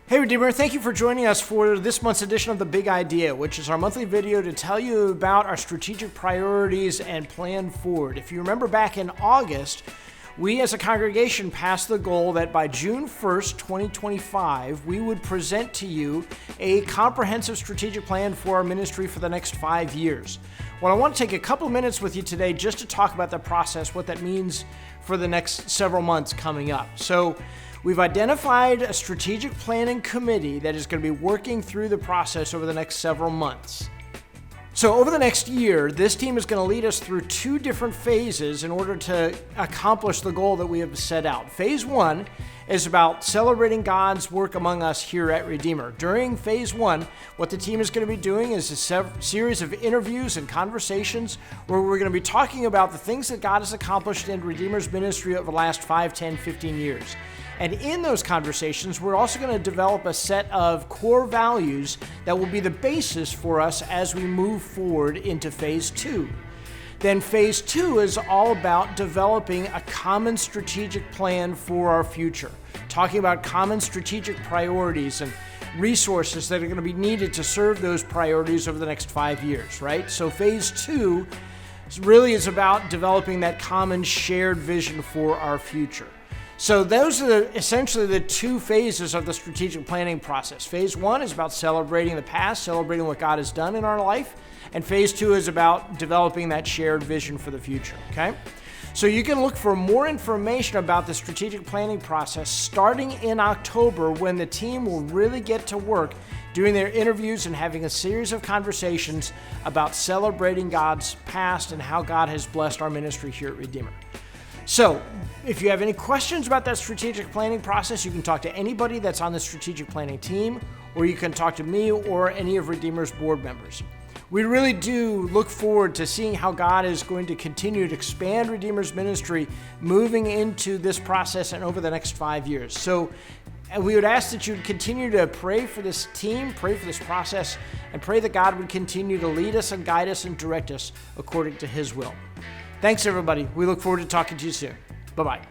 Hey Redeemer, thank you for joining us for this month's edition of The Big Idea, which is our monthly video to tell you about our strategic priorities and plan forward. If you remember back in August, we as a congregation passed the goal that by June 1st, 2025, we would present to you a comprehensive strategic plan for our ministry for the next 5 years. Well, I want to take a couple minutes with you today just to talk about the process, what that means for the next several months coming up. So we've identified a strategic planning committee that is going to be working through the process over the next several months. So over the next year, this team is going to lead us through 2 different phases in order to accomplish the goal that we have set out. Phase 1 is about celebrating God's work among us here at Redeemer. During phase 1, what the team is going to be doing is a series of interviews and conversations where we're going to be talking about the things that God has accomplished in Redeemer's ministry over the last 5, 10, 15 years. And in those conversations, we're also going to develop a set of core values that will be the basis for us as we move forward into phase 2. Then phase 2 is all about developing a common strategic plan for our future, talking about common strategic priorities and resources that are going to be needed to serve those priorities over the next 5 years, right? So phase 2 really is about developing that common shared vision for our future. So those are essentially the 2 phases of the strategic planning process. Phase 1 is about celebrating the past, celebrating what God has done in our life. And phase 2 is about developing that shared vision for the future, okay? So you can look for more information about the strategic planning process starting in October, when the team will really get to work doing their interviews and having a series of conversations about celebrating God's past and how God has blessed our ministry here at Redeemer. So, if you have any questions about that strategic planning process, you can talk to anybody that's on the strategic planning team, or you can talk to me or any of Redeemer's board members. We really do look forward to seeing how God is going to continue to expand Redeemer's ministry moving into this process and over the next 5 years. So, we would ask that you continue to pray for this team, pray for this process, and pray that God would continue to lead us and guide us and direct us according to His will. Thanks, everybody. We look forward to talking to you soon. Bye-bye.